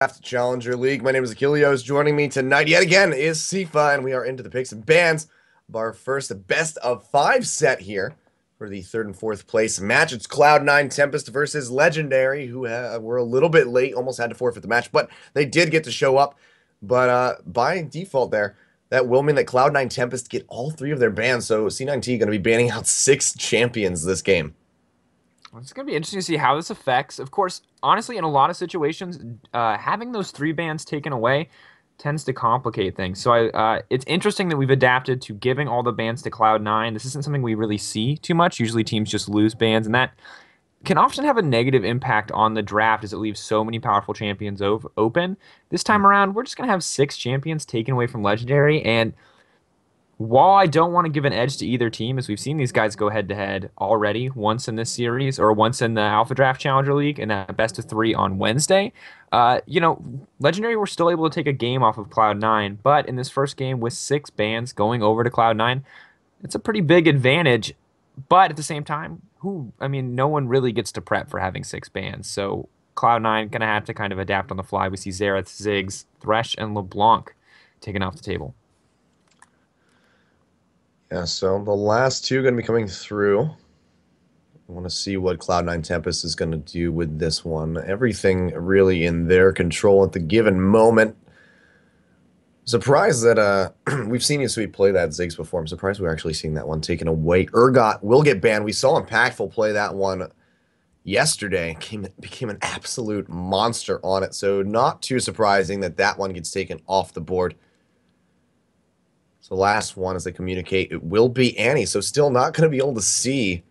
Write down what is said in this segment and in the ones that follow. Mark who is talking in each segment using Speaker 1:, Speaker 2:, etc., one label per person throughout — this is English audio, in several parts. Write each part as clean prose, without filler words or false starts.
Speaker 1: AlphaDraft Challenger League. My name is Achilleos. Joining me tonight yet again is Sifa, and we are into the picks and bans of our first best of five set here for the third and fourth place match. It's Cloud9 Tempest versus Legendary, who were a little bit late, almost had to forfeit the match, but they did get to show up. But by default there, that will mean that Cloud9 Tempest get all three of their bans, so C9T going to be banning out 6 champions this game.
Speaker 2: It's going to be interesting to see how this affects. Of course, honestly, in a lot of situations, having those 3 bans taken away tends to complicate things. So it's interesting that we've adapted to giving all the bans to Cloud9. This isn't something we really see too much. Usually teams just lose bans, and that can often have a negative impact on the draft as it leaves so many powerful champions open. This time around, we're just going to have 6 champions taken away from Legendary, and while I don't want to give an edge to either team, as we've seen these guys go head-to-head already once in this series or once in the AlphaDraft Challenger League and that best of 3 on Wednesday, Legendary were still able to take a game off of Cloud9, but in this first game with 6 bans going over to Cloud9, it's a pretty big advantage. But at the same time, no one really gets to prep for having 6 bans, so Cloud9 going to have to kind of adapt on the fly. We see Xerath, Ziggs, Thresh, and LeBlanc taken off the table.
Speaker 1: Yeah, so the last 2 going to be coming through. I want to see what Cloud9 Tempest is going to do with this one. Everything really in their control at the given moment. Surprised that we've seen Yasui play that Ziggs before. I'm surprised we're actually seeing that one taken away. Urgot will get banned. We saw Impactful play that one yesterday. Became an absolute monster on it. So not too surprising that that one gets taken off the board. So last one, as they communicate, it will be Annie. So still not going to be able to see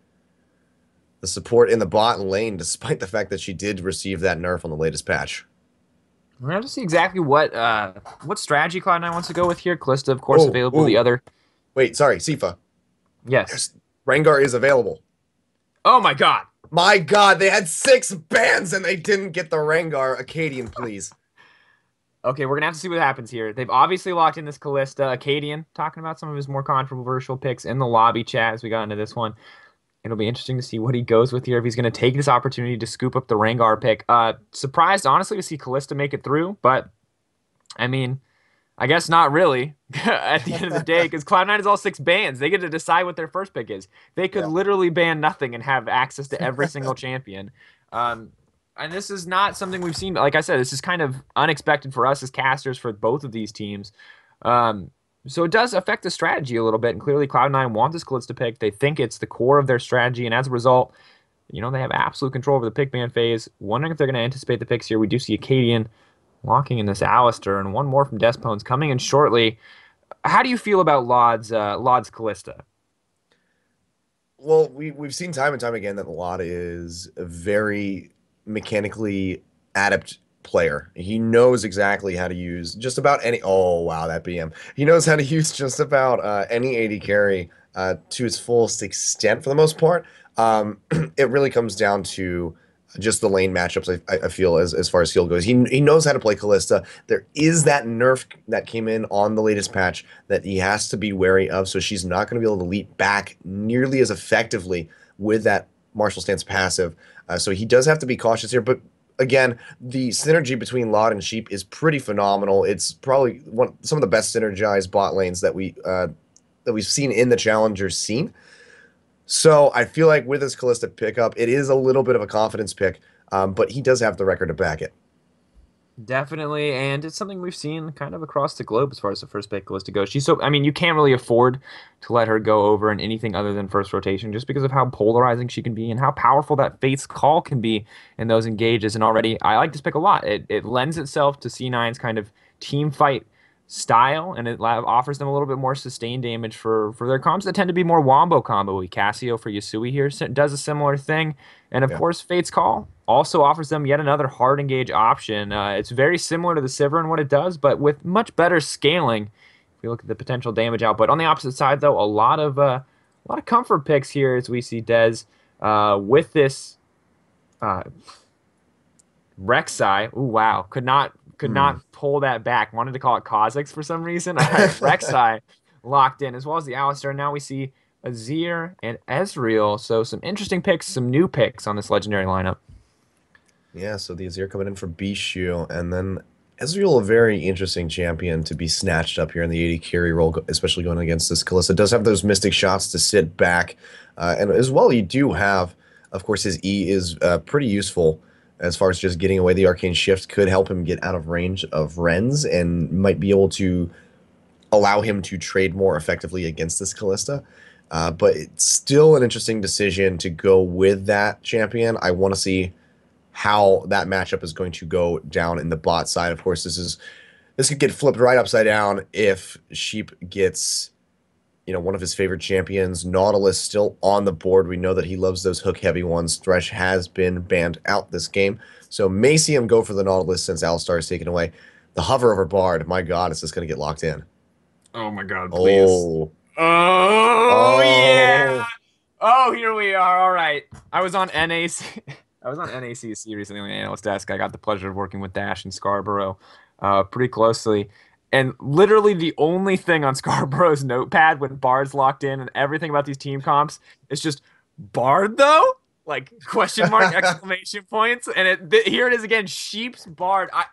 Speaker 1: the support in the bot lane, despite the fact that she did receive that nerf on the latest patch.
Speaker 2: We're going to have to see exactly what strategy Cloud9 wants to go with here. Kalista, of course, available. The other...
Speaker 1: Wait, sorry, Sifa.
Speaker 2: Yes.
Speaker 1: Rengar is available.
Speaker 2: Oh, my God.
Speaker 1: My God, they had 6 bans and they didn't get the Rengar. Acadian, please.
Speaker 2: Okay, we're going to have to see what happens here. They've obviously locked in this Kalista. Acadian, talking about some of his more controversial picks in the lobby chat as we got into this one. It'll be interesting to see what he goes with here, if he's going to take this opportunity to scoop up the Rengar pick. Surprised, honestly, to see Kalista make it through, but, I mean, I guess not really at the end of the day, because Cloud9 is all 6 bans. They get to decide what their first pick is. They could literally ban nothing and have access to every single champion. And this is not something we've seen. Like I said, this is kind of unexpected for us as casters for both of these teams. So it does affect the strategy a little bit. And clearly Cloud9 want this Kalista pick. They think it's the core of their strategy. And as a result, they have absolute control over the pick ban phase. Wondering if they're going to anticipate the picks here. We do see Acadian locking in this Alistair and one more from Despones coming in shortly. How do you feel about Lod's Kalista?
Speaker 1: Well, we've seen time and time again that Lod is a very mechanically adept player. He knows exactly how to use just about any... Oh, wow, that BM. He knows how to use just about any AD carry to its fullest extent for the most part. It really comes down to just the lane matchups, I feel, as far as skill goes. He knows how to play Kalista. There is that nerf that came in on the latest patch that he has to be wary of, so she's not going to be able to leap back nearly as effectively with that Martial Stance passive. So he does have to be cautious here, but again, the synergy between Lod and Sheep is pretty phenomenal. It's probably some of the best synergized bot lanes that we've seen in the Challenger scene. So I feel like with his Kalista pickup, it is a little bit of a confidence pick, but he does have the record to back it.
Speaker 2: Definitely, and it's something we've seen kind of across the globe as far as the first pick Kalista goes. You can't really afford to let her go over in anything other than first rotation just because of how polarizing she can be and how powerful that Faith's Call can be in those engages. And already, I like this pick a lot. It lends itself to C9's kind of team fight style, and it offers them a little bit more sustained damage for their comps that tend to be more wombo combo-y. Cassio for Yasui here does a similar thing. And of course, Fate's Call also offers them yet another hard engage option. It's very similar to the Sivir in what it does, but with much better scaling. If you look at the potential damage output. On the opposite side, though, a lot of comfort picks here as we see Dez with this Rek'Sai. Ooh, wow. Could not pull that back. Wanted to call it Kha'Zix for some reason. Rek'Sai locked in, as well as the Alistair. Now we see Azir and Ezreal. So some interesting picks, some new picks on this legendary lineup.
Speaker 1: Yeah, so the Azir coming in for Bishu, and then Ezreal, a very interesting champion to be snatched up here in the AD carry role, especially going against this Kalista. Does have those mystic shots to sit back, and as well, you do have, of course, his E is pretty useful as far as just getting away the Arcane Shift could help him get out of range of Rens and might be able to allow him to trade more effectively against this Kalista. But it's still an interesting decision to go with that champion. I want to see how that matchup is going to go down in the bot side. Of course, this could get flipped right upside down if Sheep gets, one of his favorite champions. Nautilus still on the board. We know that he loves those hook heavy ones. Thresh has been banned out this game, so may see him go for the Nautilus since Alistar is taken away. The hover over Bard, my God, is this going to get locked in?
Speaker 2: Oh my God, please.
Speaker 1: Oh,
Speaker 2: Oh yeah.
Speaker 1: oh,
Speaker 2: Oh, here we are. All right. I was on NAC. I was on NACC recently on the analyst desk. I got the pleasure of working with Dash and Scarborough pretty closely. And literally the only thing on Scarborough's notepad when Bard's locked in and everything about these team comps is just Bard though? Like question mark exclamation points. And here it is again, Sheep's Bard. I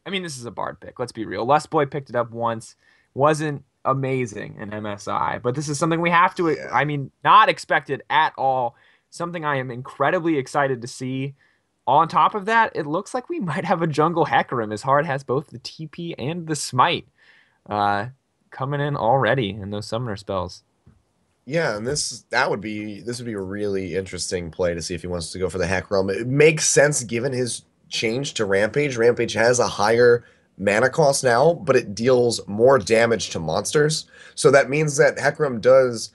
Speaker 2: mean, this is a Bard pick. Let's be real. Lust Boy picked it up once. Wasn't amazing in MSI, but this is something we have to,
Speaker 1: yeah.
Speaker 2: I mean, not expected at all. Something I am incredibly excited to see. On top of that, it looks like we might have a jungle Hecarim as Hard has both the TP and the Smite uh, coming in already in those summoner spells.
Speaker 1: Yeah, and this would be a really interesting play to see if he wants to go for the Hack Realm. It makes sense given his change to Rampage. Rampage has a higher mana cost now, but it deals more damage to monsters. So that means that Hack Realm does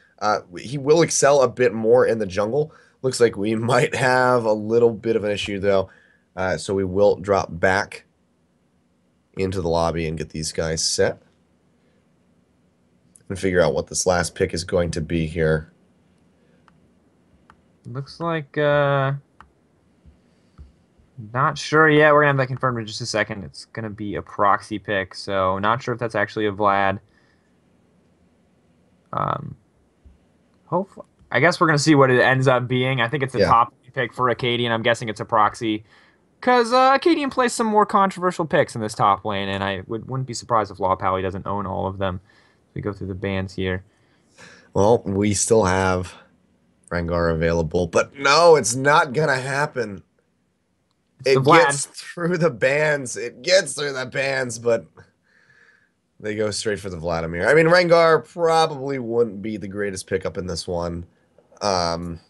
Speaker 1: he will excel a bit more in the jungle. Looks like we might have a little bit of an issue though. So we will drop back into the lobby and get these guys set and figure out what this last pick is going to be here.
Speaker 2: Looks like not sure yet. We're gonna have that confirmed in just a second. It's gonna be a proxy pick, so not sure if that's actually a Vlad. Um, Hopefully, I guess we're gonna see what it ends up being. I think it's a
Speaker 1: Yeah.
Speaker 2: top pick for Acadian. I'm guessing it's a proxy because Acadian plays some more controversial picks in this top lane, and wouldn't be surprised if Law Pally doesn't own all of them. We go through the bans here.
Speaker 1: Well, we still have Rengar available, but no, it's not gonna happen.
Speaker 2: It's the
Speaker 1: It
Speaker 2: Vlad.
Speaker 1: gets through the bans. It gets through the bans, but they go straight for the Vladimir. I mean, Rengar probably wouldn't be the greatest pickup in this one. Um,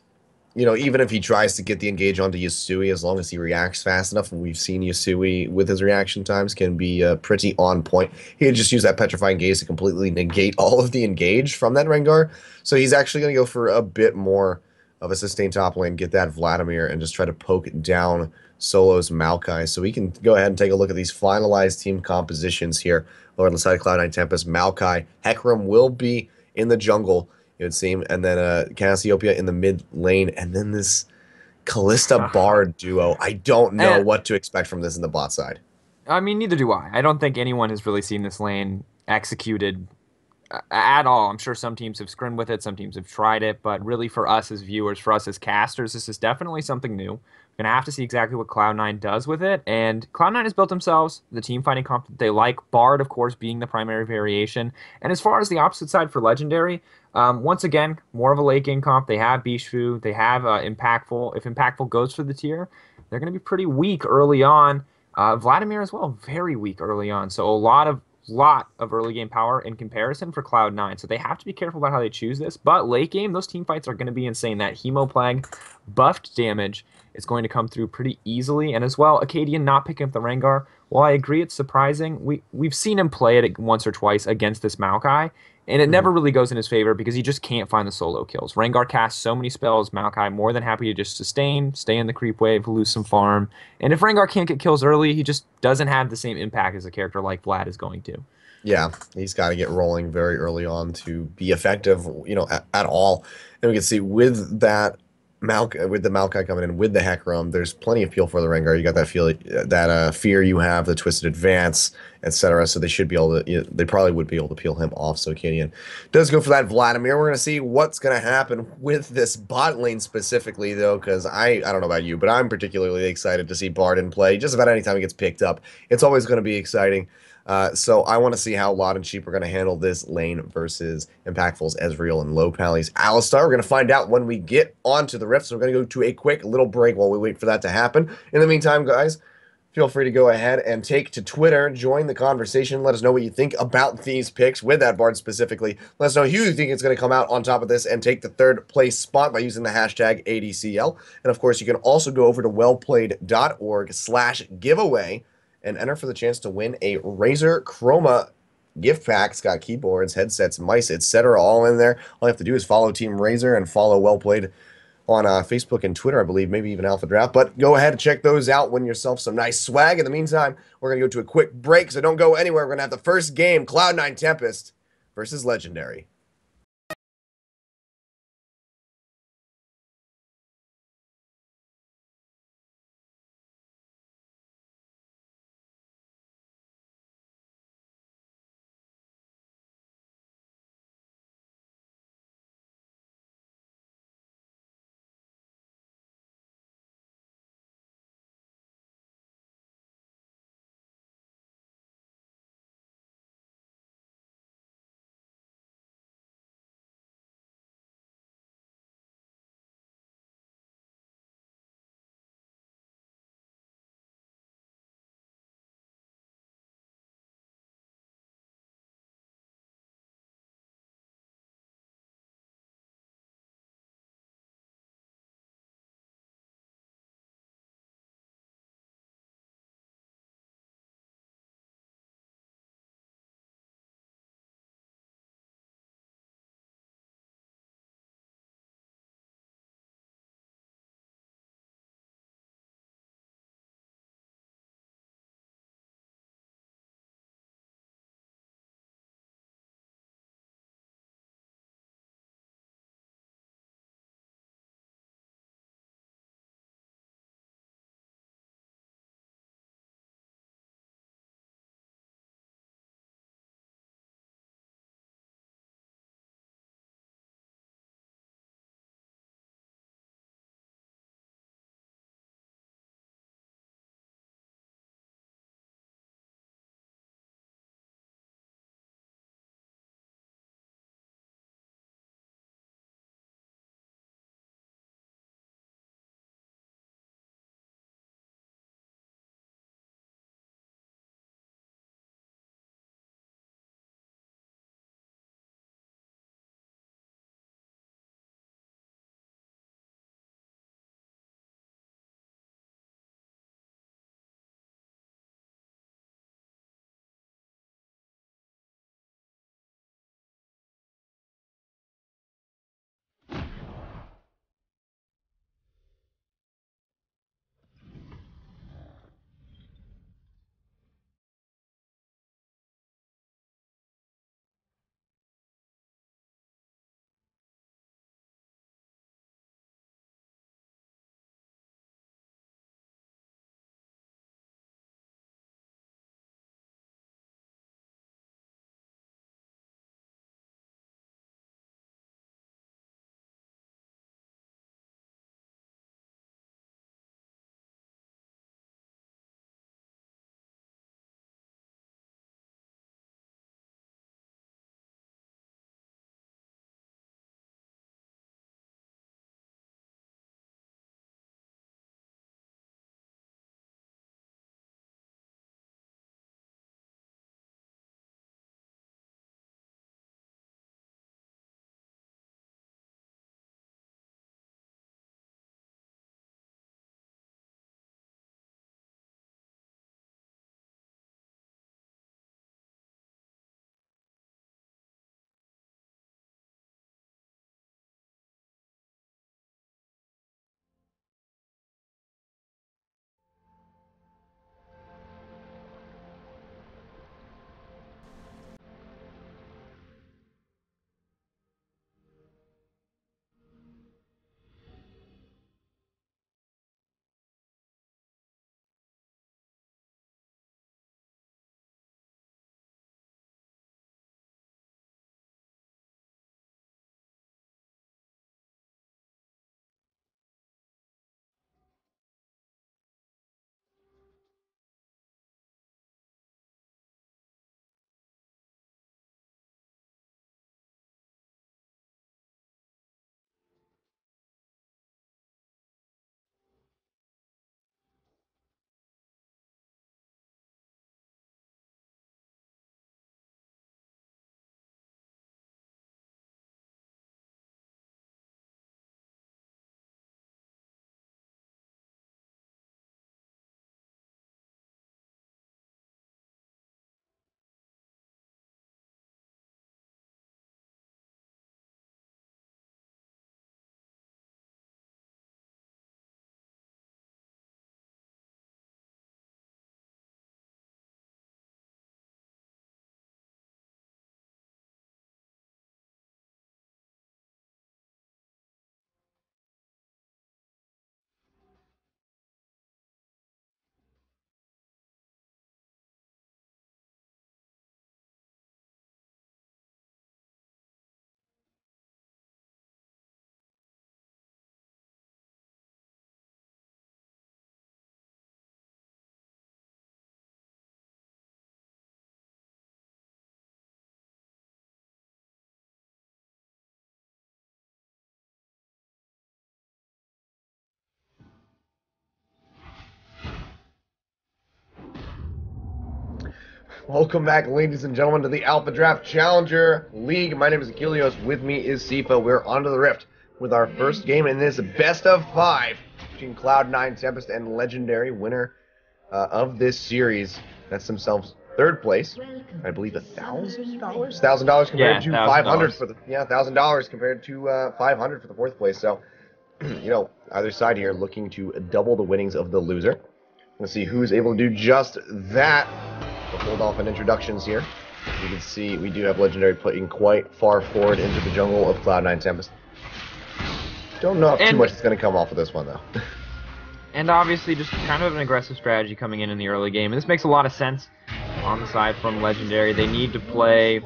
Speaker 1: even if he tries to get the engage onto Yasui, as long as he reacts fast enough, and we've seen Yasui with his reaction times can be pretty on point. He would just use that Petrifying Gaze to completely negate all of the engage from that Rengar. So he's actually going to go for a bit more of a sustained top lane, get that Vladimir, and just try to poke down Solo's Maokai. So we can go ahead and take a look at these finalized team compositions here. Over on the side of Cloud9 Tempest, Maokai, Hecarim will be in the jungle, it would seem, and then Cassiopeia in the mid lane, and then this Kalista Bard duo. I don't know
Speaker 2: And
Speaker 1: what to expect from this in the bot side.
Speaker 2: I mean, neither do I. I don't think anyone has really seen this lane executed at all. I'm sure some teams have scrimmed with it, some teams have tried it, but really for us as viewers, for us as casters, this is definitely something new. We're gonna have to see exactly what Cloud9 does with it. And Cloud9 has built themselves the team fighting comp that they like. Bard, of course, being the primary variation. And as far as the opposite side for Legendary, once again, more of a late game comp. They have Bishu, they have Impactful. If Impactful goes for the tier, they're gonna be pretty weak early on. Vladimir as well, very weak early on. So a lot of early game power in comparison for Cloud9. So they have to be careful about how they choose this. But late game, those team fights are going to be insane. That Hemoplague buffed damage is going to come through pretty easily. And as well, Acadian not picking up the Rengar. While I agree it's surprising, we've seen him play it once or twice against this Maokai. And it
Speaker 1: Mhm.
Speaker 2: never really goes in his favor because he just can't find the solo kills. Rengar casts so many spells, Maokai more than happy to just sustain, stay in the creep wave, lose some farm. And if Rengar can't get kills early, he just doesn't have the same impact as a character like Vlad is going to.
Speaker 1: Yeah, he's got to get rolling very early on to be effective, at all. And we can see with that With the Maokai coming in with the Hecarim, there's plenty of peel for the Rengar. You got that feel, that fear you have, the Twisted Advance, etc. So they should be able to, they probably would be able to peel him off. So Cadian does go for that Vladimir. We're gonna see what's gonna happen with this bot lane specifically, though, because I don't know about you, but I'm particularly excited to see Barden play. Just about any time he gets picked up, it's always going to be exciting. So I want to see how Lot and Sheep are going to handle this lane versus Impactful's Ezreal and Low Pally's Alistar. We're going to find out when we get onto the Rift. So we're going to go to a quick little break while we wait for that to happen. In the meantime, guys, feel free to go ahead and take to Twitter, join the conversation. Let us know what you think about these picks with that Bard specifically. Let us know who you think is going to come out on top of this and take the third place spot by using the hashtag ADCL. And of course, you can also go over to wellplayed.org/giveaway and enter for the chance to win a Razer Chroma gift pack. It's got keyboards, headsets, mice, etc. all in there. All you have to do is follow Team Razer and follow Well Played on Facebook and Twitter, I believe, maybe even AlphaDraft. But go ahead and check those out. Win yourself some nice swag. In the meantime, we're going to go to a quick break, so don't go anywhere. We're going to have the first game, Cloud9 Tempest versus Legendary. Welcome back, ladies and gentlemen, to the Alpha Draft Challenger League. My name is Achilles. With me is Sifa. We're onto the Rift with our first game in this best of 5 between Cloud9, Tempest, and Legendary. Winner of this series. That's themselves third place. I believe $1,000. $1,000 compared to $500 for the $1,000 compared to $500 for the fourth place. So, you know, either side here looking to double the winnings of the loser. Let's see who's able to do just that. We'll hold off on introductions here. You can see we do have Legendary putting quite far forward into the jungle of Cloud9 Tempest. Don't know if too much is going to come off of this one, though.
Speaker 2: And obviously just kind of an aggressive strategy coming in the early game. And this makes a lot of sense on the side from Legendary. They need to play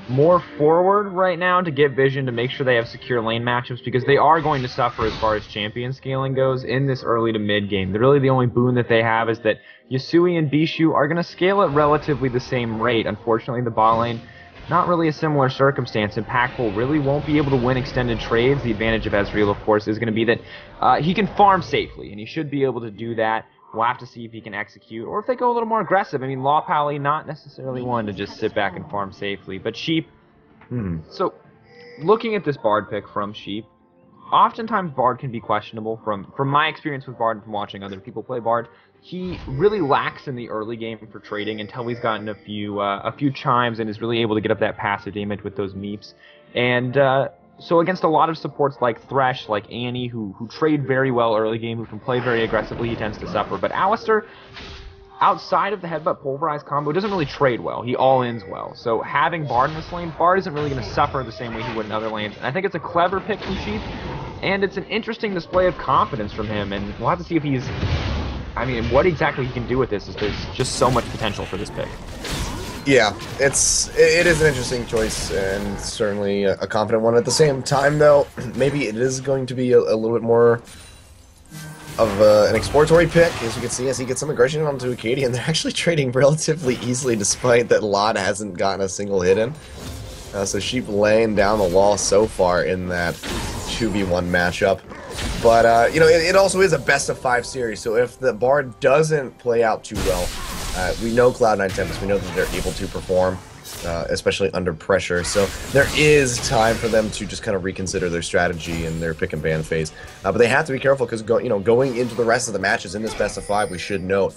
Speaker 2: more forward right now to get vision to make sure they have secure lane matchups, because they are going to suffer as far as champion scaling goes in this early to mid game. Really the only boon that they have is that Yasui and Bishu are going to scale at relatively the same rate. Unfortunately, the bot lane, not really a similar circumstance. Impactful really won't be able to win extended trades. The advantage of Ezreal, of course, is going to be that he can farm safely, and he should be able to do that. We'll have to see if he can execute, or if they go a little more aggressive. I mean, Law Pally, not necessarily one to just sit back and farm safely. But Sheep, so looking at this Bard pick from Sheep, oftentimes Bard can be questionable. From my experience with Bard and from watching other people play Bard, he really lacks in the early game for trading until he's gotten a few chimes and is really able to get up that passive damage with those meeps. And so against a lot of supports like Thresh, like Annie, who trade very well early game, who can play very aggressively, he tends to suffer. But Alistar, outside of the Headbutt Pulverize combo, doesn't really trade well. He all-ins well. So having Bard in this lane, Bard isn't really going to suffer the same way he would in other lanes. And I think it's a clever pick from Sheep, and it's an interesting display of confidence from him. And we'll have to see if he's... I mean, what exactly he can do with this is there's just so much potential for this pick.
Speaker 1: Yeah, it is an interesting choice, and certainly a confident one. At the same time, though, maybe it is going to be a little bit more of an exploratory pick, as you can see, as he gets some aggression onto Acadian. They're actually trading relatively easily, despite that Lot hasn't gotten a single hit in. So Sheep laying down the law so far in that 2v1 matchup. But, you know, it also is a best-of-5 series, so if the Bard doesn't play out too well, we know Cloud9 Tempest, we know that they're able to perform, especially under pressure, so there is time for them to just kind of reconsider their strategy and their pick and ban phase. But they have to be careful, because going into the rest of the matches in this best-of-5, we should note,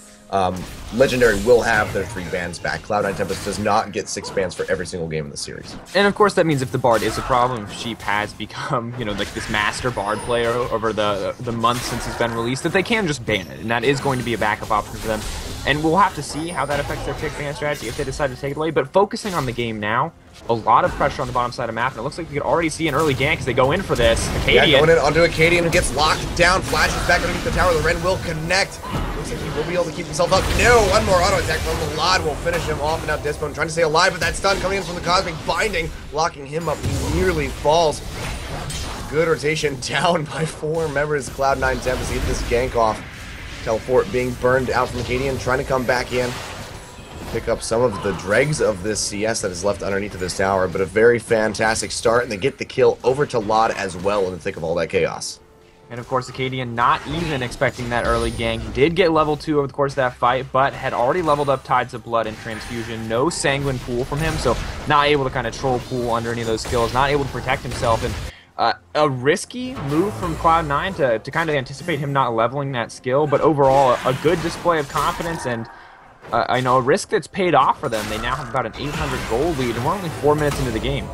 Speaker 1: Legendary will have their 3 bans back. Cloud9 Tempest does not get 6 bans for every single game in the series.
Speaker 2: And of course that means if the Bard is a problem, if Sheep has become, you know, like this master Bard player over the months since he's been released, that they can just ban it, and that is going to be a backup option for them. And we'll have to see how that affects their pick ban strategy if they decide to take it away. But focusing on the game now, a lot of pressure on the bottom side of the map, and it looks like we could already see an early gank as they go in for this. Acadian.
Speaker 1: Yeah, going in onto Acadian, who gets locked down, flashes back underneath the tower. The Ren will connect. Looks like he will be able to keep himself up. No, one more auto attack from the Lod will finish him off. And now Dispo trying to stay alive, but that stun coming in from the Cosmic Binding, locking him up. He nearly falls. Good rotation down by 4 members. Cloud9 Tempest to get this gank off. Teleport being burned out from Acadian, trying to come back in. Pick up some of the dregs of this CS that is left underneath of this tower, but a very fantastic start, and they get the kill over to Lod as well in the thick of all that chaos.
Speaker 2: And of course, Acadian not even expecting that early gank. He did get level 2 over the course of that fight, but had already leveled up Tides of Blood and Transfusion. No Sanguine Pool from him, so not able to kind of troll pool under any of those skills, not able to protect himself, and a risky move from Cloud9 to kind of anticipate him not leveling that skill, but overall a good display of confidence, and I know a risk that's paid off for them. They now have about an 800 gold lead, and we're only 4 minutes into the game.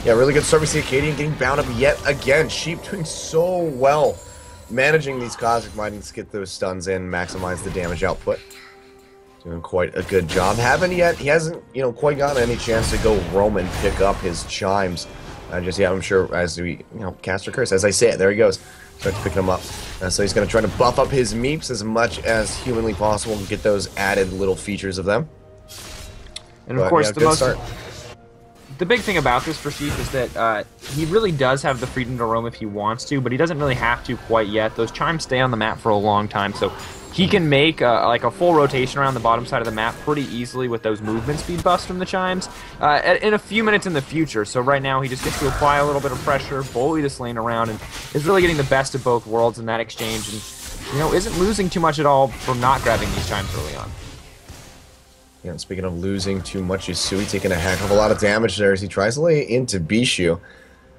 Speaker 1: Yeah, really good start. We see Acadian getting bound up yet again. Sheep doing so well, managing these Cosmic Bindings to get those stuns in, maximize the damage output. Doing quite a good job. He hasn't, quite gotten any chance to go roam and pick up his chimes. I'm sure as we, cast or curse, as I say it, there he goes. Starts picking him up. So he's going to try to buff up his meeps as much as humanly possible to get those added little features of them.
Speaker 2: And of course, the big thing about this for Sheep is that he really does have the freedom to roam if he wants to, but he doesn't really have to quite yet. Those chimes stay on the map for a long time, so he can make like a full rotation around the bottom side of the map pretty easily with those movement speed buffs from the chimes in a few minutes in the future. So right now he just gets to apply a little bit of pressure, bully this lane around, and is really getting the best of both worlds in that exchange, and isn't losing too much at all from not grabbing these chimes early on.
Speaker 1: You know, speaking of losing too much, Yusui taking a heck of a lot of damage there as he tries to lay into Bishu.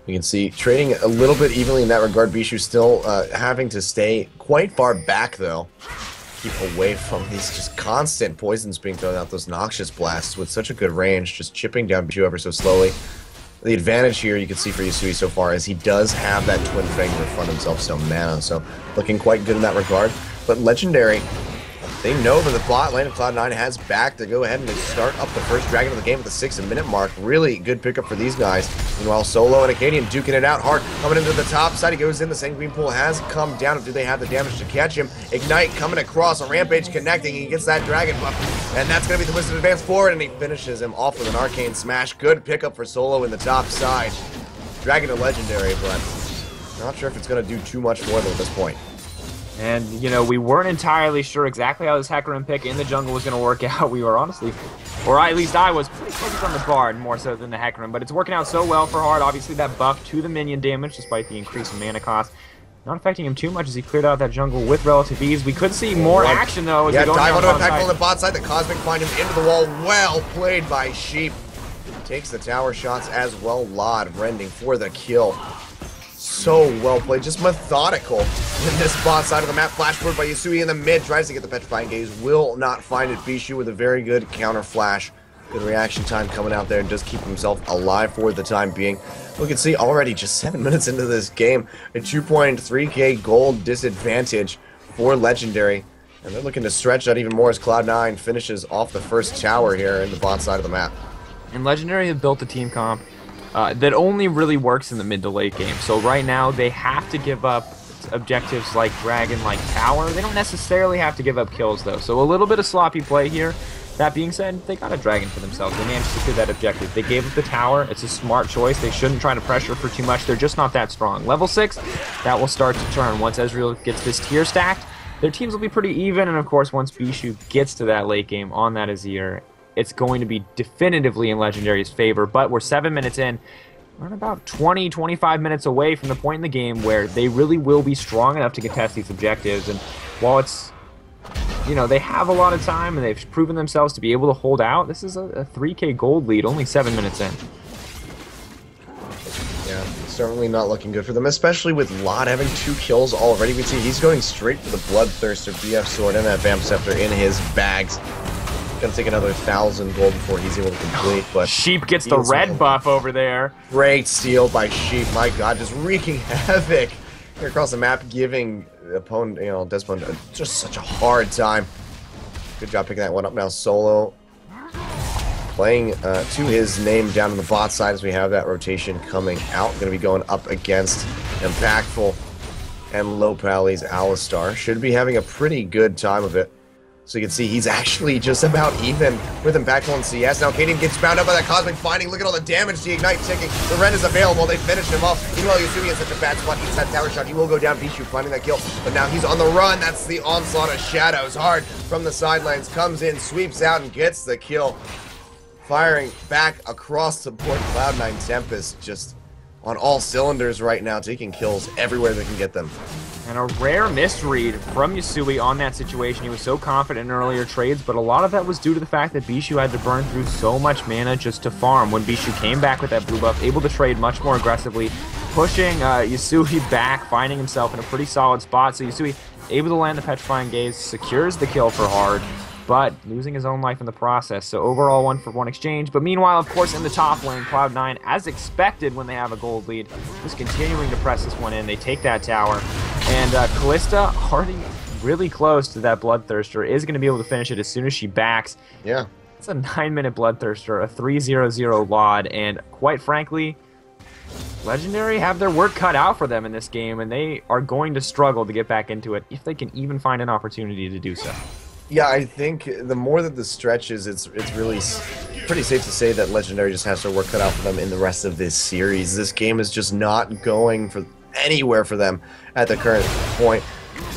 Speaker 1: You can see trading a little bit evenly in that regard. Bishu still having to stay quite far back, though. Keep away from these just constant poisons being thrown out, those noxious blasts with such a good range, just chipping down Bishu ever so slowly. The advantage here you can see for Yusui so far is he does have that twin finger in front of himself, so mana, so looking quite good in that regard. But Legendary, they know that the bot lane of Cloud9 has back to go ahead and start up the first dragon of the game at the 6-minute mark. Really good pickup for these guys. Meanwhile, Solo and Acadian duking it out hard. Coming into the top side, he goes in. The Sanguine Pool has come down. Do they have the damage to catch him? Ignite coming across, a Rampage connecting. He gets that dragon buff, and that's going to be the Twisted Advance forward, and he finishes him off with an Arcane Smash. Good pickup for Solo in the top side. Dragon to Legendary, but not sure if it's going to do too much more than at this point.
Speaker 2: And, you know, we weren't entirely sure exactly how this Hecarim pick in the jungle was going to work out. We were honestly, or at least I was, pretty focused on the Bard more so than the Hecarim. But it's working out so well for Hard. Obviously, that buff to the minion damage, despite the increased mana cost, not affecting him too much as he cleared out that jungle with relative ease. We could see more action, though, as we go
Speaker 1: dive
Speaker 2: down
Speaker 1: onto
Speaker 2: the
Speaker 1: attack
Speaker 2: side.
Speaker 1: on the bot side. The Cosmic find him into the wall. Well played by Sheep. Takes the tower shots as well. Lod rending for the kill. So well played, just methodical in this bot side of the map. Flash forward by Yusui in the mid, tries to get the Petrifying Gaze, will not find it. Bishu with a very good counter flash. Good reaction time coming out there and does keep himself alive for the time being. We can see already just 7 minutes into this game, a 2.3k gold disadvantage for Legendary. And they're looking to stretch that even more as Cloud9 finishes off the first tower here in the bot side of the map.
Speaker 2: And Legendary have built a team comp that only really works in the mid to late game. So right now they have to give up objectives like Dragon, like Tower. They don't necessarily have to give up kills though. So a little bit of sloppy play here. That being said, they got a Dragon for themselves. They managed to clear that objective. They gave up the Tower. It's a smart choice. They shouldn't try to pressure for too much. They're just not that strong. Level 6, that will start to turn. Once Ezreal gets this tier stacked, their teams will be pretty even. And of course, once Bishu gets to that late game on that Azir, it's going to be definitively in Legendary's favor. But we're 7 minutes in. We're about 20, 25 minutes away from the point in the game where they really will be strong enough to contest these objectives. And while it's, you know, they have a lot of time and they've proven themselves to be able to hold out, this is a 3k gold lead, only 7 minutes in.
Speaker 1: Yeah, certainly not looking good for them, especially with Lot having 2 kills already. We see he's going straight for the Bloodthirster, BF Sword, and that Vamp Scepter in his bags. Gonna take another 1,000 gold before he's able to complete, but
Speaker 2: Sheep gets the red buff over there.
Speaker 1: Great steal by Sheep, my god, just wreaking havoc here across the map, giving the opponent, you know, Desmond just such a hard time. Good job picking that one up now. Solo playing to his name down on the bot side as we have that rotation coming out. Gonna be going up against Impactful and Low Pally's Alistar. Should be having a pretty good time of it. So you can see he's actually just about even with Impactful and CS. Now Kaden gets bound up by that Cosmic Finding. Look at all the damage the Ignite taking. The Ren is available. They finish him off. Meanwhile, Yusui in such a bad spot. Eats that tower shot. He will go down. Bishu finding that kill. But now he's on the run. That's the onslaught of shadows. Hard from the sidelines. Comes in, sweeps out, and gets the kill. Firing back across the board. Cloud9 Tempest just on all cylinders right now. Taking kills everywhere they can get them.
Speaker 2: And a rare misread from Yusui on that situation. He was so confident in earlier trades, but a lot of that was due to the fact that Bishu had to burn through so much mana just to farm. When Bishu came back with that blue buff, able to trade much more aggressively, pushing Yusui back, finding himself in a pretty solid spot. So Yusui able to land the Petrifying Gaze, secures the kill for Hard, but losing his own life in the process. So overall 1-for-1 exchange. But meanwhile, of course, in the top lane, Cloud9, as expected when they have a gold lead, just continuing to press this one in. They take that tower. And Kalista, already really close to that Bloodthirster, is going to be able to finish it as soon as she backs.
Speaker 1: Yeah.
Speaker 2: It's a 9-minute Bloodthirster, a 3-0-0 LOD, and quite frankly, Legendary have their work cut out for them in this game, and they are going to struggle to get back into it if they can even find an opportunity to do so.
Speaker 1: Yeah, I think the more that this stretches, it's really pretty safe to say that Legendary just has to work cut out for them in the rest of this series. This game is just not going for anywhere for them at the current point.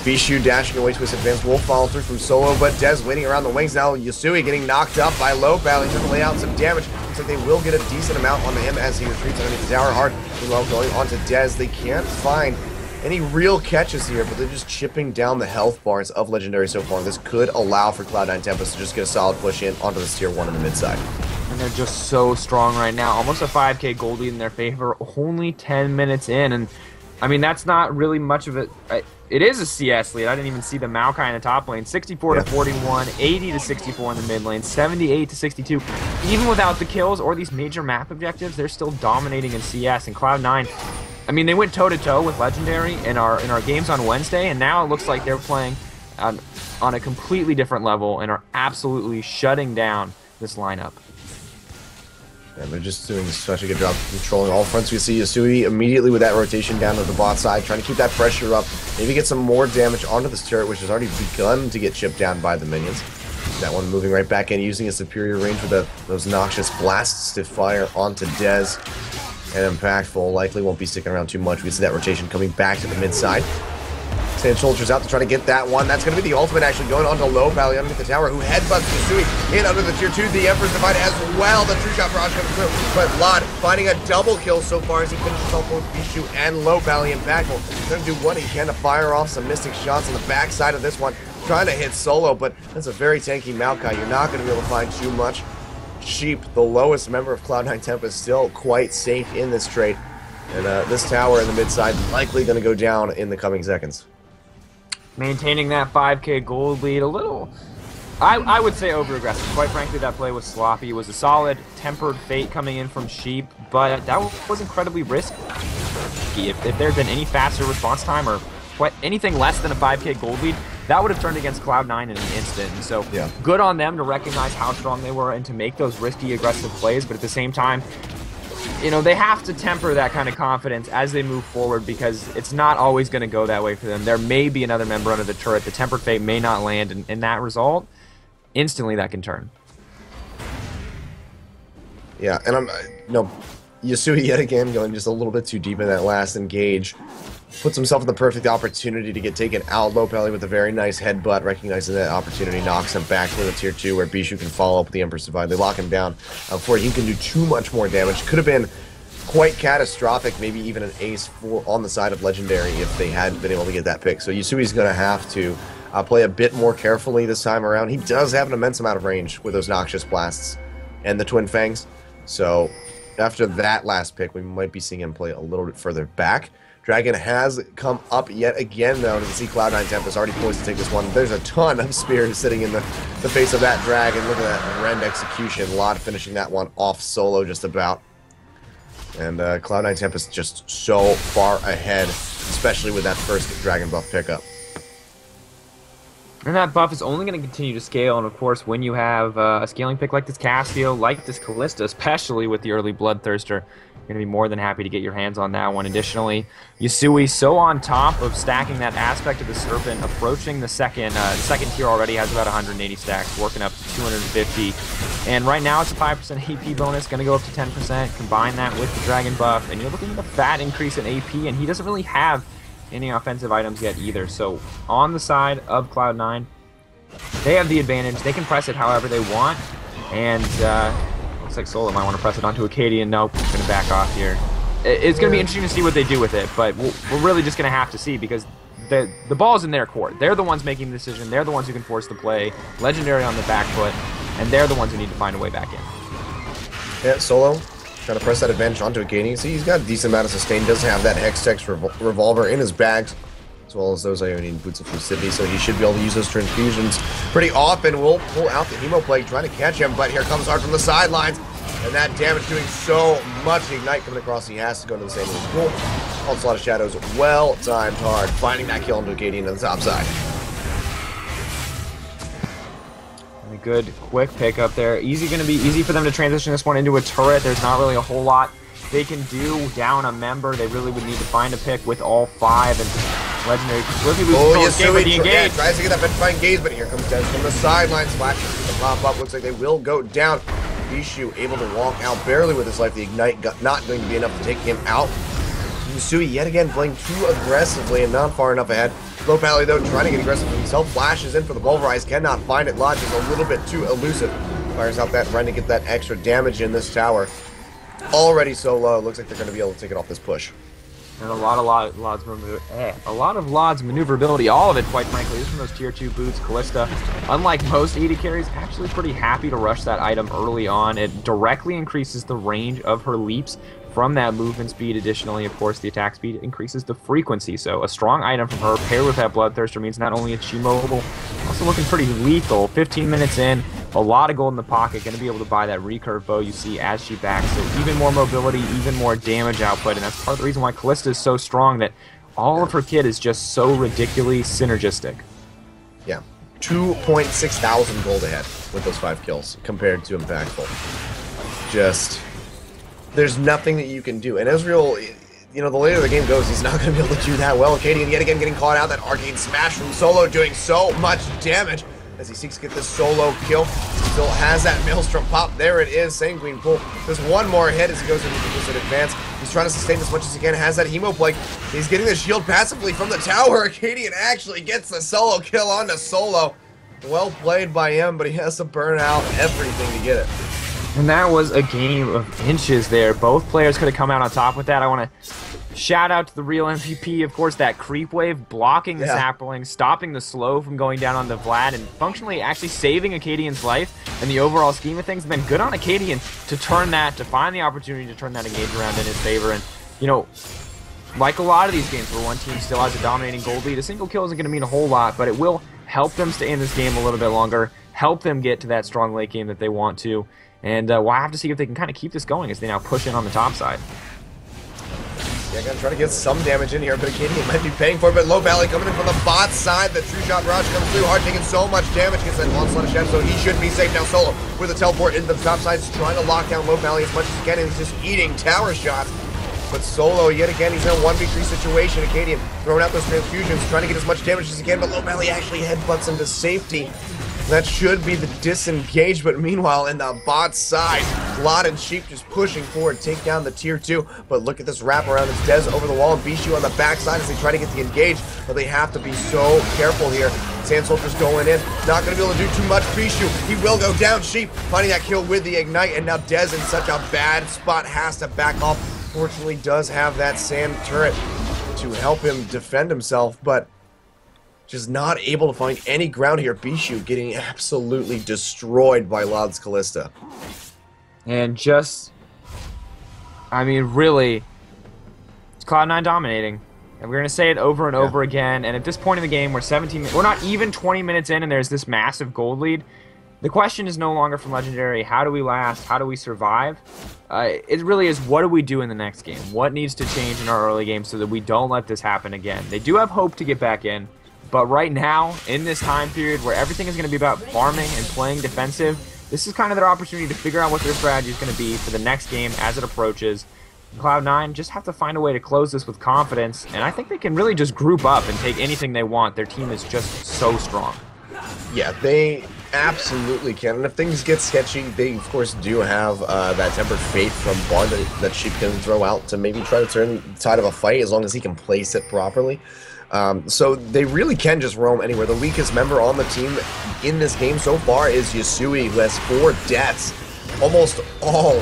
Speaker 1: Bishu dashing away to his advance will follow through from Solo, but Dez waiting around the wings now. Yusui getting knocked up by Low Valley. He's going to lay out some damage. Looks like they will get a decent amount on him as he retreats underneath the tower. Hard, meanwhile, going on to Dez. They can't find any real catches here, but they're just chipping down the health bars of Legendary so far. This could allow for Cloud9 Tempest to just get a solid push in onto this tier 1 in the mid side.
Speaker 2: And they're just so strong right now. Almost a 5k gold lead in their favor, only 10 minutes in. And, I mean, that's not really much of it. It is a CS lead. I didn't even see the Maokai in the top lane. 64 to 41, 80 to 64 in the mid lane, 78 to 62. Even without the kills or these major map objectives, they're still dominating in CS. And Cloud9, I mean, they went toe-to-toe with Legendary in our games on Wednesday, and now it looks like they're playing on a completely different level and are absolutely shutting down this lineup.
Speaker 1: And they're just doing such a good job controlling all fronts. We see Yasui immediately with that rotation down to the bot side, trying to keep that pressure up, maybe get some more damage onto this turret, which has already begun to get chipped down by the minions. That one moving right back in, using a superior range with those noxious blasts to fire onto Dez. And Impactful likely won't be sticking around too much. We see that rotation coming back to the mid side. Sand Soldiers out to try to get that one. That's going to be the ultimate actually going onto Low Valley underneath the tower, who headbutts Yasui in under the tier 2. The Emperor's Divide as well. The true shot barrage comes through. But Lod finding a double kill so far as he finishes off both Bishu and Low Valley. Impactful going to do what he can to fire off some Mystic shots on the backside of this one. Trying to hit solo, but that's a very tanky Maokai. You're not going to be able to find too much. Sheep, the lowest member of Cloud9 Tempest, still quite safe in this trade. And this tower in the mid side likely going to go down in the coming seconds.
Speaker 2: Maintaining that 5k gold lead a little, I would say over-aggressive. Quite frankly, that play was sloppy. It was a solid tempered fate coming in from Sheep, but that was incredibly risky. If there had been any faster response time or anything less than a 5k gold lead, that would have turned against Cloud9 in an instant. And so
Speaker 1: yeah,
Speaker 2: good on them to recognize how strong they were and to make those risky, aggressive plays, but at the same time, you know, they have to temper that kind of confidence as they move forward, because it's not always going to go that way for them. There may be another member under the turret. The tempered fate may not land, and in that result, instantly that can turn.
Speaker 1: Yeah, and Yasui yet again going just a little bit too deep in that last engage. Puts himself in the perfect opportunity to get taken out. Low Pelly with a very nice headbutt, recognizing that opportunity, knocks him back to the tier 2 where Bishu can follow up with the Emperor's Divide. They lock him down before he can do too much more damage. Could have been quite catastrophic, maybe even an ace on the side of Legendary if they hadn't been able to get that pick. So Yasui's going to have to play a bit more carefully this time around. He does have an immense amount of range with those Noxious Blasts and the Twin Fangs. So after that last pick, we might be seeing him play a little bit further back. Dragon has come up yet again, though, and you can see Cloud9 Tempest already poised to take this one. There's a ton of spears sitting in the face of that dragon. Look at that rend execution. Lot finishing that one off solo just about. And Cloud9 Tempest just so far ahead, especially with that first dragon buff pickup.
Speaker 2: And that buff is only going to continue to scale, and of course, when you have a scaling pick like this Cassio, like this Callista, especially with the early Bloodthirster, you're going to be more than happy to get your hands on that one. Additionally, Yasui so on top of stacking that aspect of the Serpent, approaching the second tier already, has about 180 stacks, working up to 250. And right now it's a 5% AP bonus, going to go up to 10%. Combine that with the Dragon buff, and you're looking at a fat increase in AP, and he doesn't really have any offensive items yet either. So on the side of Cloud9, they have the advantage. They can press it however they want, and looks like Solo might want to press it onto Acadian. Nope, he's going to back off here. It's going to be interesting to see what they do with it, but we're really just going to have to see, because the ball's in their court. They're the ones making the decision. They're the ones who can force the play. Legendary on the back foot, and they're the ones who need to find a way back in.
Speaker 1: Yeah, Solo trying to press that advantage onto Acadian. See, he's got a decent amount of sustain. Does have that Hextech revolver in his bags, as well as those Ionian Boots of Lucidity, so he should be able to use those transfusions pretty often. We'll pull out the Hemo Plague, trying to catch him, but here comes Hard from the sidelines, and that damage doing so much. The Ignite coming across, he has to go to the same pool. Onslaught of Shadows, well-timed Hard, finding that kill into Acadian on the top side.
Speaker 2: A good quick pick up there. Going to be easy for them to transition this one into a turret. There's not really a whole lot they can do down a member. They really would need to find a pick with all 5, and Legendary quickly loses the game with the engage.
Speaker 1: Tries to get that petrifying gaze, but here comes Dez from the sidelines. Flashes to the pop up. Looks like they will go down. Bishu able to walk out barely with his life. The Ignite not going to be enough to take him out. Yasui yet again playing too aggressively and not far enough ahead. Low Pally, though, trying to get aggressive for himself. Flashes in for the Pulverize, cannot find it. Lodge is a little bit too elusive. Fires out that run to get that extra damage in this tower. Already so low, looks like they're going to be able to take it off this push.
Speaker 2: And a lot of Lod's maneuverability, all of it, quite frankly, is from those tier 2 boots. Callista, unlike most AD carries, actually pretty happy to rush that item early on. It directly increases the range of her leaps from that movement speed. Additionally, of course, the attack speed increases the frequency. So a strong item from her paired with that Bloodthirster means not only is she mobile, also looking pretty lethal. 15 minutes in, a lot of gold in the pocket, going to be able to buy that recurve bow you see as she backs it. Even more mobility, even more damage output, and that's part of the reason why Callista is so strong, that all of her kit is just so ridiculously synergistic.
Speaker 1: Yeah, 2.6 thousand gold ahead with those 5 kills compared to Impactful. Just, there's nothing that you can do. And Ezreal, you know, the later the game goes, he's not going to be able to do that well. Cadian yet again getting caught out. That Arcane Smash from Solo doing so much damage as he seeks to get this solo kill. Still has that Maelstrom pop. There it is. Sanguine Pool. There's one more hit as he goes into the advance. He's trying to sustain as much as he can. Has that Hemo Plague. He's getting the shield passively from the tower. Cadian actually gets the solo kill onto Solo. Well played by him, but he has to burn out everything to get it.
Speaker 2: And that was a game of inches there. Both players could have come out on top with that. I want to shout out to the real MVP, of course, that creep wave, blocking the sapling, stopping the slow from going down on the Vlad, and functionally actually saving Acadian's life in the overall scheme of things. And then good on Acadian to turn that, to find the opportunity to turn that engage around in his favor. And, you know, like a lot of these games where one team still has a dominating gold lead, a single kill isn't going to mean a whole lot, but it will help them stay in this game a little bit longer, help them get to that strong late game that they want to. And we'll have to see if they can kind of keep this going as they now push in on the top side.
Speaker 1: Yeah, gonna try to get some damage in here, but Acadian might be paying for it. But Low Valley coming in from the bot side. The True Shot Barrage comes through hard, taking so much damage. Gets that onslaught of Shadow, so he should be safe now. Solo with a teleport into the top side. He's trying to lock down Low Valley as much as he can, and he's just eating tower shots. But Solo, yet again, he's in a 1v3 situation. Acadian throwing out those transfusions, trying to get as much damage as he can, but Low Valley actually headbutts him to safety. That should be the disengage, but meanwhile, in the bot side, Lot and Sheep just pushing forward, take down the tier 2. But look at this wrap around. It's Dez over the wall and Bishu on the backside as they try to get the engage, but they have to be so careful here. Sand Soldier's going in, not going to be able to do too much. Bishu, he will go down. Sheep finding that kill with the Ignite, and now Dez in such a bad spot has to back off. Fortunately, does have that sand turret to help him defend himself, but just not able to find any ground here. Bishu getting absolutely destroyed by Lod's Callista.
Speaker 2: And just, I mean, really, it's Cloud9 dominating. And we're going to say it over and over again. And at this point in the game, we're not even 20 minutes in, and there's this massive gold lead. The question is no longer from Legendary, how do we last? How do we survive? It really is, what do we do in the next game? What needs to change in our early game so that we don't let this happen again? They do have hope to get back in. But right now, in this time period where everything is going to be about farming and playing defensive, this is kind of their opportunity to figure out what their strategy is going to be for the next game as it approaches. Cloud9 just have to find a way to close this with confidence, and I think they can really just group up and take anything they want. Their team is just so strong.
Speaker 1: Yeah, they absolutely can. And if things get sketchy, they of course do have that Tempered Fate from Bard that she can throw out to maybe try to turn the tide of a fight as long as he can place it properly. So they really can just roam anywhere. The weakest member on the team in this game so far is Yasui, who has 4 deaths. Almost all,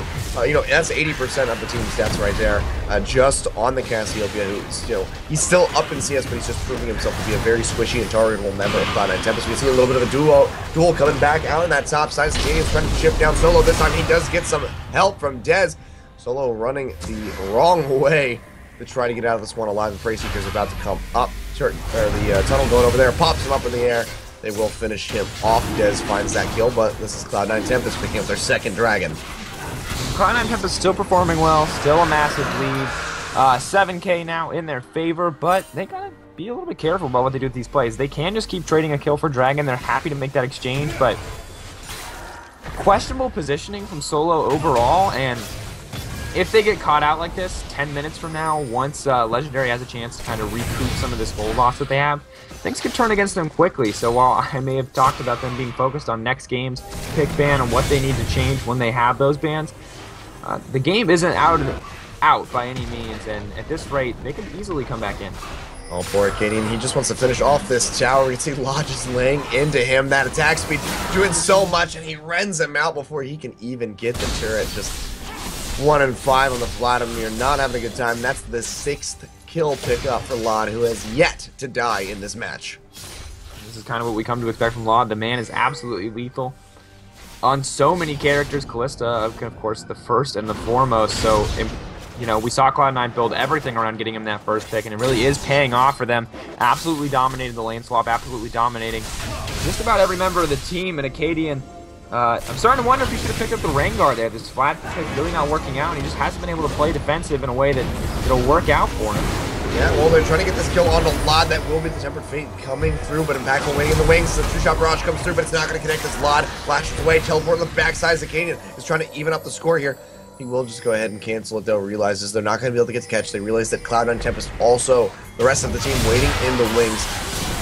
Speaker 1: you know, that's 80% of the team's deaths right there, just on the Cassiopeia, who's, you know, he's still up in CS, but he's just proving himself to be a very squishy and targetable member of Cloud9 Tempest. We see a little bit of a duel coming back out in that top side. Canadian's trying to chip down Solo. This time he does get some help from Dez. Solo running the wrong way to try to get out of this one alive. The Prey Seeker's about to come up. Sure, the tunnel going over there, pops him up in the air. They will finish him off. Dez finds that kill, but this is Cloud9 Tempest picking up their second dragon.
Speaker 2: Cloud9 Tempest still performing well, still a massive lead. 7K now in their favor, but they gotta be a little bit careful about what they do with these plays. They can just keep trading a kill for dragon. They're happy to make that exchange, but questionable positioning from Solo overall, and if they get caught out like this 10 minutes from now, once Legendary has a chance to kind of recoup some of this gold loss that they have, things could turn against them quickly. So while I may have talked about them being focused on next game's pick ban and what they need to change when they have those bans, the game isn't out by any means, and at this rate, they could easily come back in.
Speaker 1: Oh, poor Acadian, he just wants to finish off this tower. We can see Lodge is laying into him. That attack speed doing so much, and he rends him out before he can even get the turret. Just 1 and 5 on the Vladimir, not having a good time. That's the 6th kill pickup for Lod, who has yet to die in this match.
Speaker 2: This is kind of what we come to expect from Lod. The man is absolutely lethal on so many characters. Callista, of course, the first and the foremost. So, you know, we saw Cloud9 build everything around getting him that first pick, and it really is paying off for them. Absolutely dominating the lane swap, absolutely dominating just about every member of the team. And Acadian, I'm starting to wonder if he should have picked up the Rengar there. This flat pick really not working out, and he just hasn't been able to play defensive in a way that it'll work out for him.
Speaker 1: Yeah, well, they're trying to get this kill on the Lod. That will be the Tempered Fate coming through, but Impactful waiting in the wings. The two-shot barrage comes through, but it's not going to connect this Lod. Flashes away, teleport on the backside as Acadian is trying to even up the score here. He will just go ahead and cancel it, though. Realizes they're not going to be able to get the catch. They realize that Cloud9 Tempest also, the rest of the team waiting in the wings.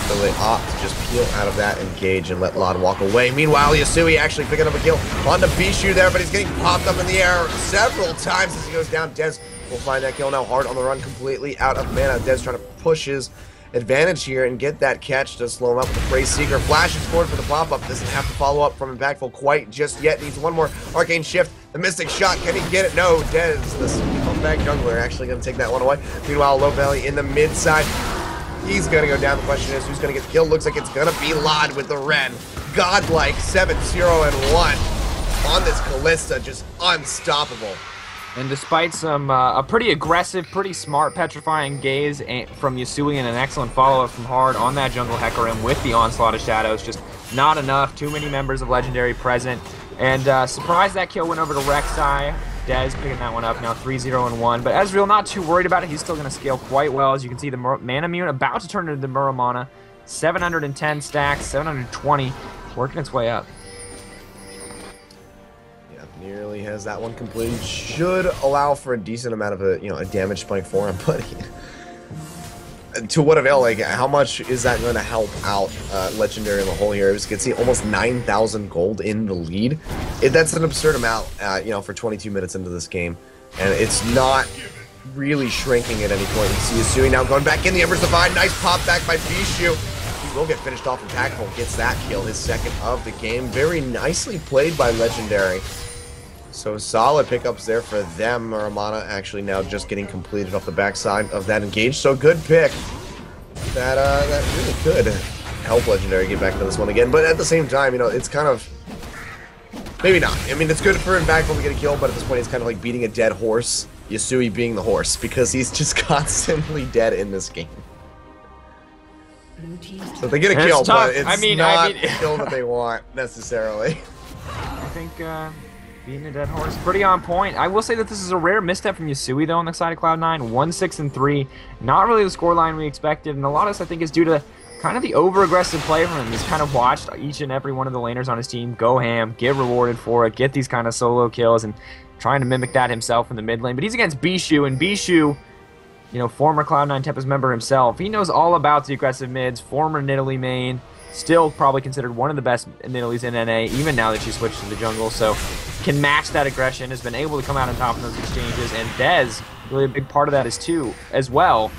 Speaker 1: So they opt to just peel out of that engage and let Lod walk away. Meanwhile, Yasui actually picking up a kill on the Bishu there, but he's getting popped up in the air several times as he goes down. Dez will find that kill now. Hard on the run, completely out of mana. Dez trying to push his advantage here and get that catch to slow him up with the Praise Seeker. Flashes forward for the pop-up. Doesn't have to follow up from Impactful quite just yet. Needs one more Arcane Shift. The Mystic Shot. Can he get it? No. Dez, this comeback jungler, actually going to take that one away. Meanwhile, Low Valley in the mid side. He's going to go down. The question is, who's going to get the kill? Looks like it's going to be Lod with the Ren. Godlike 7-0-1 on this Callista. Just unstoppable.
Speaker 2: And despite some a pretty aggressive, pretty smart petrifying gaze from Yasui and an excellent follow-up from Hard on that jungle Hecarim with the Onslaught of Shadows, just not enough. Too many members of Legendary present. And surprised that kill went over to Rek'Sai. Dez picking that one up now, 3-0-1. But Ezreal not too worried about it. He's still going to scale quite well. As you can see, the Mana Mune about to turn into the Muramana. 710 stacks, 720, working its way up.
Speaker 1: Nearly has that one completed. Should allow for a decent amount of a damage spike for him, but to what avail? Like, how much is that going to help out Legendary in the whole here? As you can see, almost 9,000 gold in the lead. That's an absurd amount, for 22 minutes into this game, and it's not really shrinking at any point. You see Yasui now going back in. The Embers Divine, nice pop back by Bishu. He will get finished off. Impactful gets that kill, his second of the game. Very nicely played by Legendary. So solid pickups there for them. Muramana actually now just getting completed off the backside of that engage. So good pick. That really could help Legendary get back into this one again. But at the same time, it's kind of maybe not. I mean, it's good for Impactful to get a kill, but at this point, it's kind of like beating a dead horse. Yasui being the horse because he's just constantly dead in this game. So they get a kill, but it's not the kill that they want necessarily.
Speaker 2: I think. Beating a dead horse, pretty on point. I will say that this is a rare misstep from Yasui, though, on the side of Cloud9. 1-6-3. Not really the scoreline we expected, and a lot of this, I think, is due to kind of the over-aggressive play from him. He's kind of watched each and every one of the laners on his team go ham, get rewarded for it, get these kind of solo kills, and trying to mimic that himself in the mid lane. But he's against Bishu, and Bishu, former Cloud9 Tempest member himself, he knows all about the aggressive mids, former Nidalee main, still probably considered one of the best Nidalees in NA, even now that she switched to the jungle, so can match that aggression, has been able to come out on top in those exchanges, and Dez, really a big part of that as well.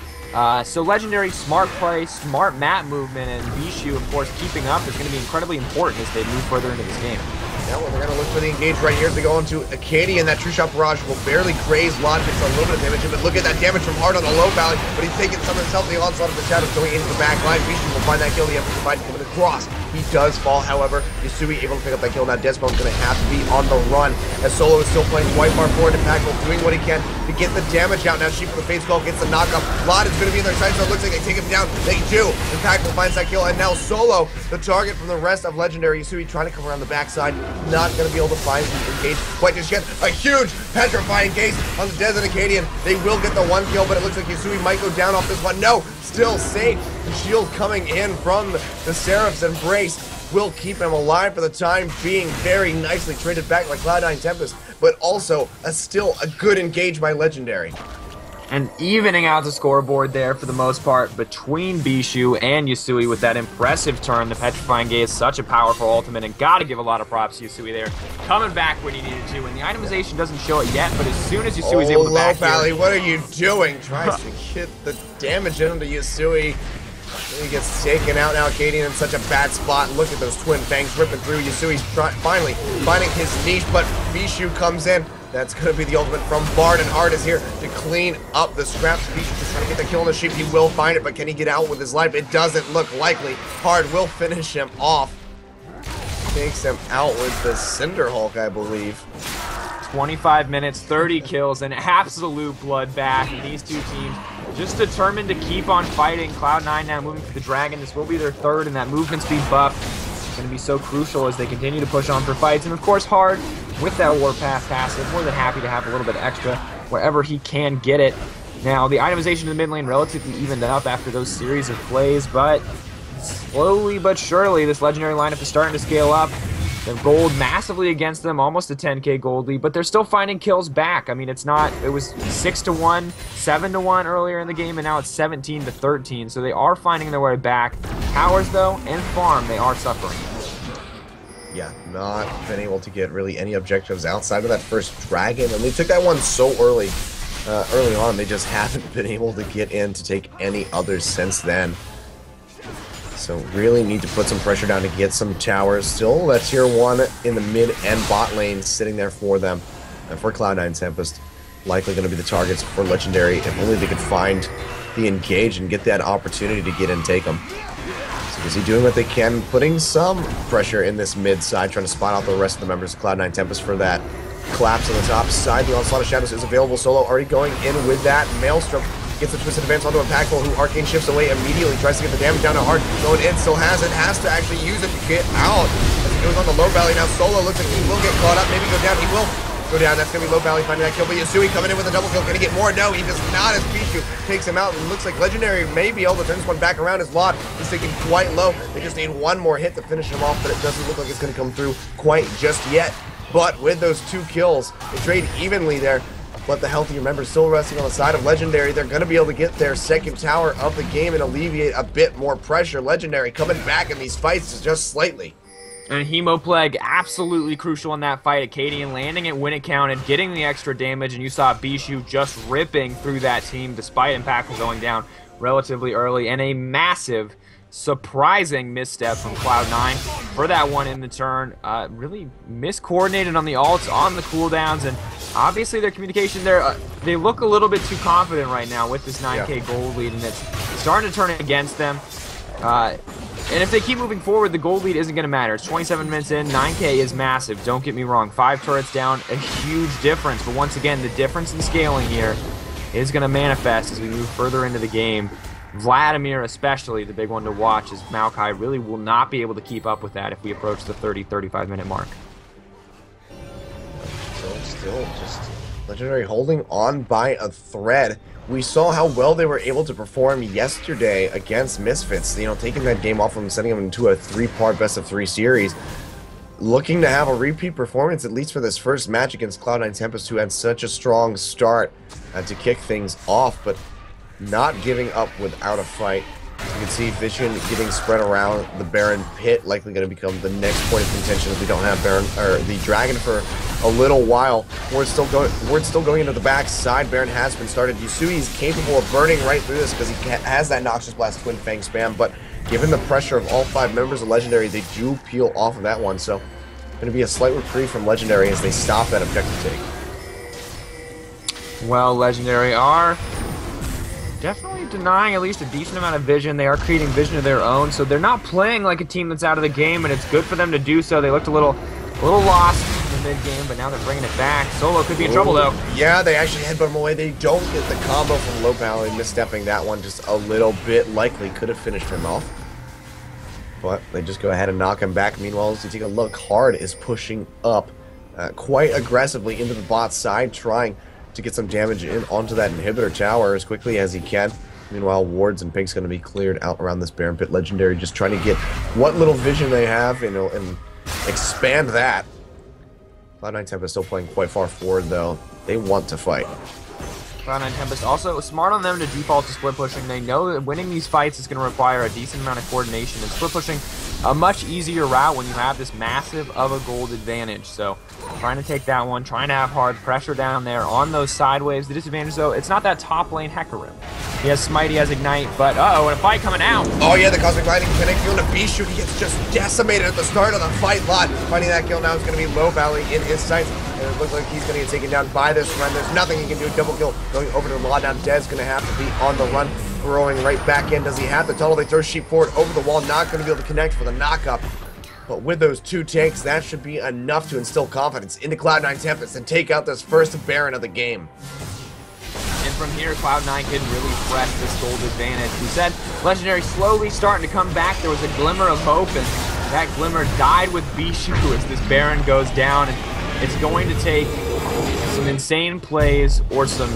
Speaker 2: So Legendary, smart play, smart map movement, and Bishu, of course, keeping up is going to be incredibly important as they move further into this game.
Speaker 1: Yeah, well, they're going to look for the engage right here as they go into Acadian. That True Shot Barrage will barely graze Lod, takes a little bit of damage, but look at that damage from Hard on the low valley, but he's taking some of himself, the onslaught of the shadows going into the back line. Bishu will find that kill, the Emperor's Divide coming across. He does fall, however. Yasui able to pick up that kill. Now Desmond's going to have to be on the run, as Solo is still playing quite far forward. Impactful doing what he can to get the damage out. Now Sheep with the Fate's Call gets the knockup. Lod is going to be in their sight, so it looks like they take him down. They do. Impactful finds that kill, and now Solo, the target from the rest of Legendary. Yasui trying to come around the backside, not going to be able to find the engage quite just yet. A huge petrifying gaze on the Desert Acadian. They will get the one kill, but it looks like Yasui might go down off this one. No, still safe. The shield coming in from the Seraph's Embrace will keep him alive for the time being. Very nicely traded back by Cloud9 Tempest, but also still a good engage by Legendary.
Speaker 2: And evening out the scoreboard there for the most part between Bishu and Yasui with that impressive turn. The Petrifying Gaze, such a powerful ultimate, and gotta give a lot of props to Yasui there. Coming back when he needed to, and the itemization doesn't show it yet, but as soon as Yasui's able to back
Speaker 1: Valley, what are you doing? Tries to get the damage into Yasui. He gets taken out now. Acadian in such a bad spot. Look at those twin fangs ripping through. Yasui's finally finding his niche, but Bishu comes in. That's going to be the ultimate from Bard, and Art is here to clean up the scraps. He's just trying to get the kill on the sheep. He will find it, but can he get out with his life? It doesn't look likely. Hard will finish him off. Takes him out with the Cinder Hulk, I believe.
Speaker 2: 25 minutes, 30 kills, an absolute bloodbath. And these two teams just determined to keep on fighting. Cloud9 now moving for the Dragon. This will be their third, and that movement speed buff is going to be so crucial as they continue to push on for fights. And of course, Hard, with that Warpath passive, more than happy to have a little bit extra wherever he can get it. Now, the itemization in the mid lane relatively evened up after those series of plays, but slowly but surely, this legendary lineup is starting to scale up. They're gold massively against them, almost a 10k gold lead, but they're still finding kills back. I mean, it's not, it was 6-1, 7-1 earlier in the game, and now it's 17-13, so they are finding their way back. Towers, though, and farm, they are suffering.
Speaker 1: Yeah, not been able to get really any objectives outside of that first dragon, and they took that one so early on, they just haven't been able to get in to take any others since then. So really need to put some pressure down to get some towers. Still, that tier 1 in the mid and bot lane sitting there for them. And for Cloud9 Tempest, likely going to be the targets for Legendary. If only they could find the engage and get that opportunity to get in and take them. So is he doing what they can, putting some pressure in this mid side, trying to spot out the rest of the members of Cloud9 Tempest for that collapse on the top side. The Onslaught of Shadows is available. Solo already going in with that Maelstrom. Gets the twisted advance onto Impactful, who Arcane shifts away immediately, tries to get the damage down to Hard. Going in, still has it, has to actually use it to get out. As he goes on the low valley now, Solo looks like he will get caught up, maybe go down, he will go down. That's going to be low valley, finding that kill, but Yasui coming in with a double kill. Can he get more? No, he does not, as Pichu takes him out, and looks like Legendary may be able to turn this one back around. His lot is taken quite low. They just need one more hit to finish him off, but it doesn't look like it's going to come through quite just yet. But with those 2 kills, they trade evenly there. But the healthier members still resting on the side of Legendary. They're going to be able to get their second tower of the game and alleviate a bit more pressure. Legendary coming back in these fights just slightly.
Speaker 2: And Hemoplague absolutely crucial in that fight. Acadian landing it when it counted, getting the extra damage, and you saw Bishu just ripping through that team despite Impactful going down relatively early, and a massive, surprising misstep from Cloud9 for that one in the turn. Really miscoordinated on the ults, on the cooldowns, and obviously their communication there, they look a little bit too confident right now with this 9k gold lead, and it's starting to turn against them. And if they keep moving forward, the gold lead isn't going to matter. It's 27 minutes in, 9k is massive, don't get me wrong. 5 turrets down, a huge difference, but once again, the difference in scaling here is going to manifest as we move further into the game. Vladimir especially, the big one to watch, as Maokai really will not be able to keep up with that if we approach the 30-35 minute mark.
Speaker 1: Still just Legendary holding on by a thread. We saw how well they were able to perform yesterday against Misfits, you know, taking that game off them, sending them into a 3-part best-of-3 series. Looking to have a repeat performance, at least for this first match against Cloud9 Tempest, who had such a strong start to kick things off, but not giving up without a fight. As you can see, Vision getting spread around the Baron pit, likely going to become the next point of contention if we don't have Baron or the Dragon for a little while. Ward's still going into the back side. Baron has been started. Yusui is capable of burning right through this because he has that Noxious Blast Twin Fang spam, but given the pressure of all 5 members of Legendary, they do peel off of that one, so going to be a slight reprieve from Legendary as they stop that objective take.
Speaker 2: Well, Legendary are definitely denying at least a decent amount of vision. They are creating vision of their own, so they're not playing like a team that's out of the game, and it's good for them to do so. They looked a little lost in the mid-game, but now they're bringing it back. Solo could be in trouble, though.
Speaker 1: Yeah, they actually headbutt him away. They don't get the combo from Low Valley, misstepping that one just a little bit. Likely could have finished him off, but they just go ahead and knock him back. Meanwhile, as you take a look, Hard is pushing up quite aggressively into the bot side, trying to get some damage in onto that inhibitor tower as quickly as he can. Meanwhile, Wards and Pink's going to be cleared out around this Baron Pit. Legendary just trying to get what little vision they have, you know, and expand that. Cloud9 Tempest still playing quite far forward, though. They want to fight.
Speaker 2: Cloud9 Tempest also smart on them to default to split pushing. They know that winning these fights is going to require a decent amount of coordination, and split pushing a much easier route when you have this massive of a gold advantage. So trying to take that one, trying to have Hard pressure down there on those sideways. The disadvantage, though, it's not that top lane Hecarim. He has Smite, he has Ignite, but uh-oh, and a fight coming out.
Speaker 1: Oh yeah, the Cosmic Lightning connecting on the Bishu. He gets just decimated at the start of the fight lot. Finding that kill now is going to be Low Valley in his sights. And it looks like he's going to get taken down by this run. There's nothing he can do. Double kill going over to the Law. Now Dez going to have to be on the run, throwing right back in. Does he have the tunnel? They throw Sheep forward over the wall. Not going to be able to connect for the knockup. But with those 2 takes, that should be enough to instill confidence into Cloud9 Tempest and take out this first Baron of the game.
Speaker 2: And from here, Cloud9 can really press this gold advantage. We said Legendary slowly starting to come back. There was a glimmer of hope, and that glimmer died with Bishu as this Baron goes down. And it's going to take some insane plays or some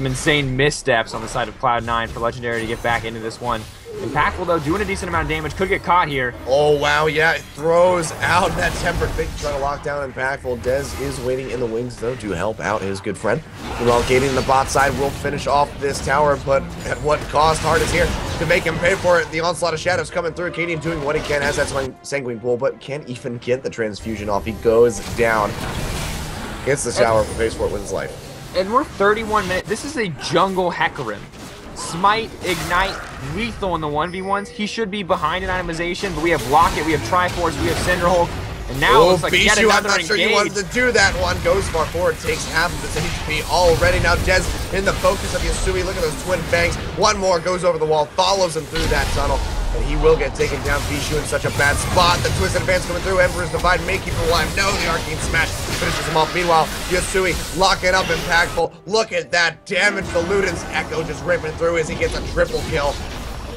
Speaker 2: insane missteps on the side of Cloud9 for Legendary to get back into this one. Impactful, though, doing a decent amount of damage. Could get caught here.
Speaker 1: Oh, wow, yeah, it throws out that Tempered Fate to try to lock down Impactful. Dez is waiting in the wings, though, to help out his good friend. Meanwhile, Katie in the bot side will finish off this tower, but at what cost? Hard is here to make him pay for it. The Onslaught of Shadows coming through. Katie doing what he can, has that Sanguine Pool, but can't even get the transfusion off. He goes down. Gets the shower, but pays for it with his life.
Speaker 2: And we're 31 minutes. This is a jungle Hecarim. Smite, Ignite, lethal in the 1v1s. He should be behind an itemization, but we have Locket, we have Triforce, we have Cinderhulk, and now it looks like yet another
Speaker 1: I'm not sure you wanted to do that one. Goes far forward, takes half of this HP already. Now Dez in the focus of Yasui. Look at those twin bangs. One more goes over the wall, follows him through that tunnel, and he will get taken down. Bishu in such a bad spot. The Twisted Advance coming through. Emperor's Divide may keep him alive. No, the Arcane Smash finishes him off. Meanwhile, Yasui locking up Impactful. Look at that damage. The Luden's Echo just ripping through as he gets a triple kill.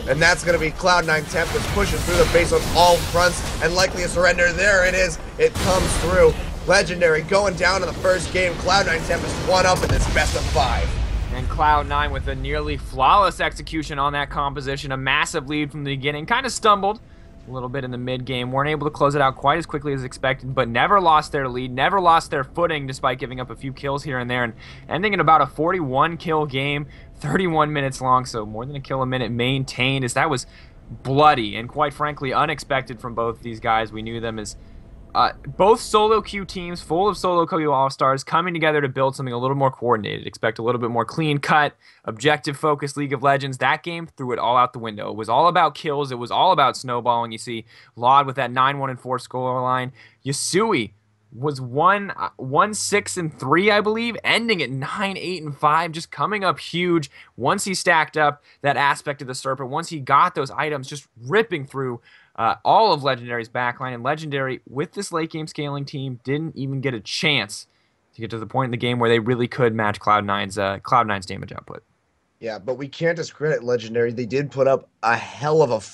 Speaker 1: And that's going to be Cloud9 Tempest pushing through the base on all fronts and likely a surrender. There it is. It comes through. Legendary going down in the first game. Cloud9 Tempest 1 up in this best of 5.
Speaker 2: And Cloud9 with a nearly flawless execution on that composition. A massive lead from the beginning. Kind of stumbled a little bit in the mid-game. Weren't able to close it out quite as quickly as expected, but never lost their lead, never lost their footing despite giving up a few kills here and there, and ending in about a 41-kill game, 31 minutes long, so more than a kill a minute maintained, as that was bloody and quite frankly unexpected from both these guys. We knew them as both solo queue teams full of solo queue all-stars coming together to build something a little more coordinated. Expect a little bit more clean-cut, objective-focused League of Legends. That game threw it all out the window. It was all about kills. It was all about snowballing. You see Laud with that 9-1-4 scoreline. Yasui was 1-6-3, I believe, ending at 9-8-5, just coming up huge once he stacked up that aspect of the Serpent, once he got those items, just ripping through all of Legendary's backline. And Legendary, with this late game scaling team, didn't even get a chance to get to the point in the game where they really could match Cloud9's damage output.
Speaker 1: Yeah, but we can't discredit Legendary. They did put up a hell of a